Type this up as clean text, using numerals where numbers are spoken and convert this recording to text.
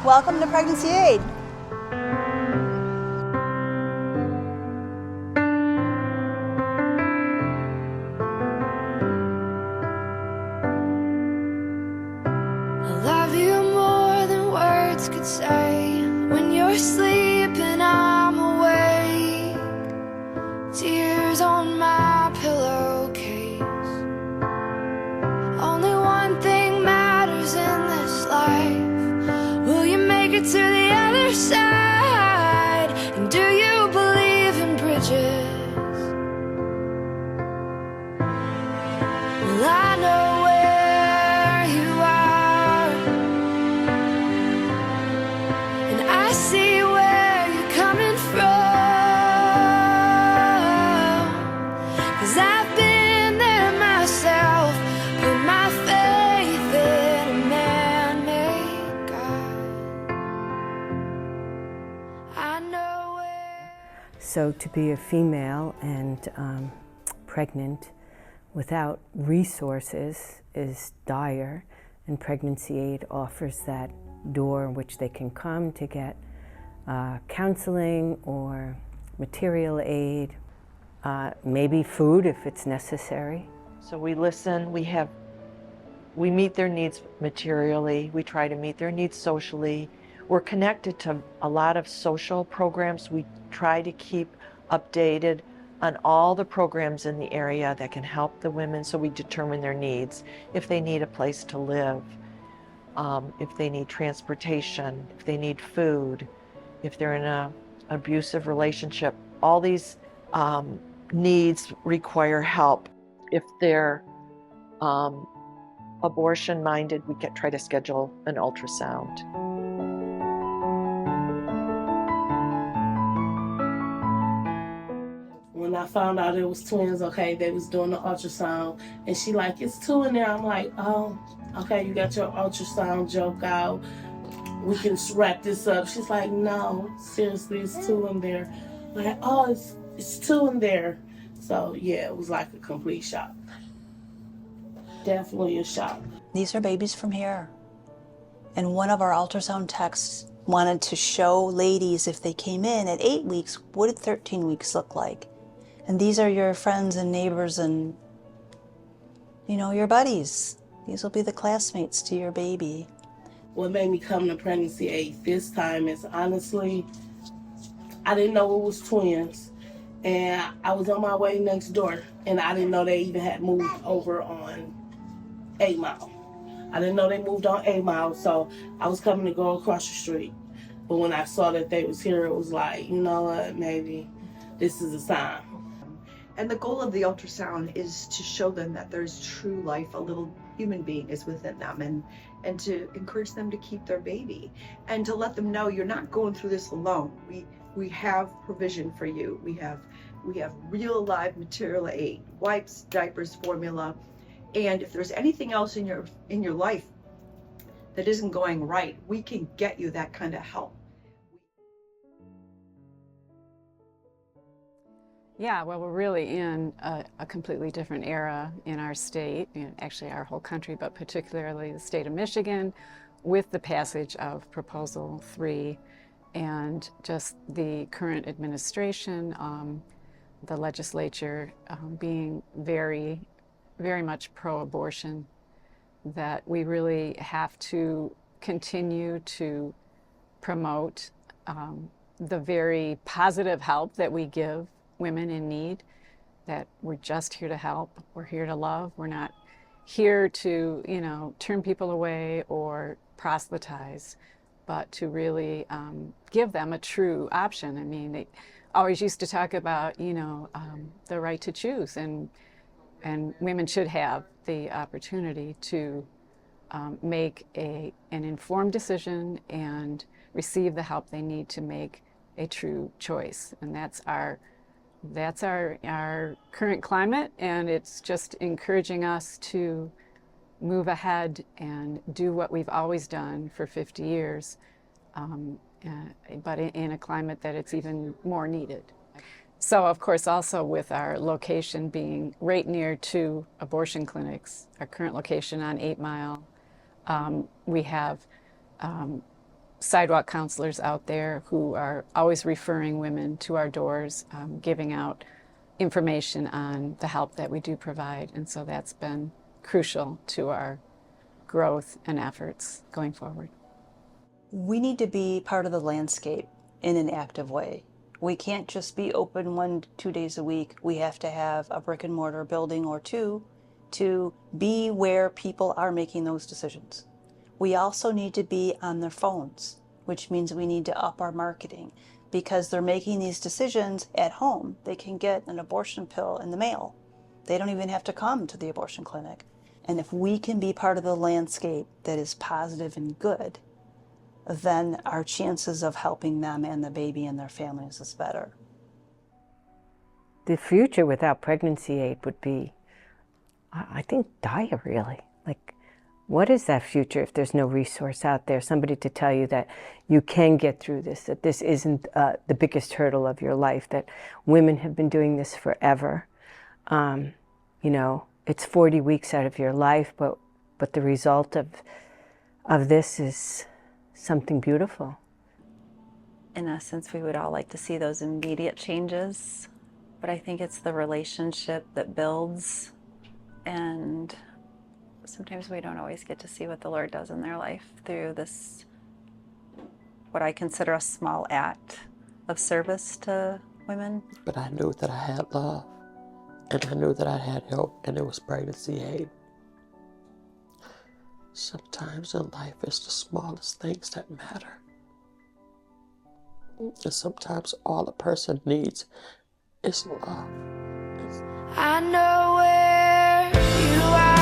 Welcome to Pregnancy Aid. I love you more than words could say. When you're sleeping, I'm awake. Tears on my pillowcase. Only one thing matters in this life. Will you make it to the other side? And do you believe in bridges? Well, I know where you are, and I see where you're coming from. 'Cause I've been there myself, put my faith in a man-made God. I know where. So to be a female and pregnant without resources is dire, and Pregnancy Aid offers that door in which they can come to get counseling or material aid, maybe food if it's necessary. So we listen, we meet their needs materially, we try to meet their needs socially. We're connected to a lot of social programs. We try to keep updated on all the programs in the area that can help the women, so we determine their needs. If they need a place to live, if they need transportation, if they need food, if they're in an abusive relationship, all these needs require help. If they're abortion minded, we try to schedule an ultrasound. When I found out it was twins, okay, they was doing the ultrasound, and she like, it's two in there. I'm like, oh, okay, you got your ultrasound joke out. We can wrap this up. She's like, no, seriously, it's two in there. I'm like, oh, it's two in there. So yeah, it was like a complete shock. Definitely a shock. These are babies from here. And one of our ultrasound techs wanted to show ladies, if they came in at 8 weeks, what did 13 weeks look like? And these are your friends and neighbors and, you know, your buddies. These will be the classmates to your baby. What made me come to Pregnancy Aid this time is honestly, I didn't know it was twins. And I was on my way next door, and I didn't know they even had moved over on 8 Mile. I didn't know they moved on 8 Mile, so I was coming to go across the street. But when I saw that they was here, it was like, you know what, maybe this is a sign. And the goal of the ultrasound is to show them that there's true life, a little human being is within them, and to encourage them to keep their baby, and to let them know you're not going through this alone. We have provision for you. We have real live material aid, wipes, diapers, formula, and if there's anything else in your life that isn't going right, we can get you that kind of help. Yeah, well, we're really in a completely different era in our state, actually our whole country, but particularly the state of Michigan, with the passage of Proposal 3 and just the current administration, the legislature being very, very much pro-abortion, that we really have to continue to promote the very positive help that we give women in need, that we're just here to help, we're here to love, we're not here to, you know, turn people away or proselytize, but to really give them a true option. I mean, they always used to talk about, you know, the right to choose, and women should have the opportunity to make an informed decision and receive the help they need to make a true choice. And that's our current climate, and it's just encouraging us to move ahead and do what we've always done for 50 years, but in a climate that it's even more needed. So of course, also with our location being right near two abortion clinics, our current location on 8 Mile, we have sidewalk counselors out there who are always referring women to our doors, giving out information on the help that we do provide. And so that's been crucial to our growth and efforts going forward. We need to be part of the landscape in an active way. We can't just be open 1-2 days a week. We have to have a brick and mortar building or two to be where people are making those decisions. We also need to be on their phones, which means we need to up our marketing because they're making these decisions at home. They can get an abortion pill in the mail. They don't even have to come to the abortion clinic. And if we can be part of the landscape that is positive and good, then our chances of helping them and the baby and their families is better. The future without pregnancy aid would be, I think, dire, really. Like, what is that future if there's no resource out there, somebody to tell you that you can get through this, that this isn't the biggest hurdle of your life, that women have been doing this forever. You know, it's 40 weeks out of your life, but the result of this is something beautiful. In essence, we would all like to see those immediate changes, but I think it's the relationship that builds, and sometimes we don't always get to see what the Lord does in their life through this, what I consider a small act of service to women. But I knew that I had love, and I knew that I had help, and it was pregnancy aid. Sometimes in life, it's the smallest things that matter. And sometimes all a person needs is love. I know where you are.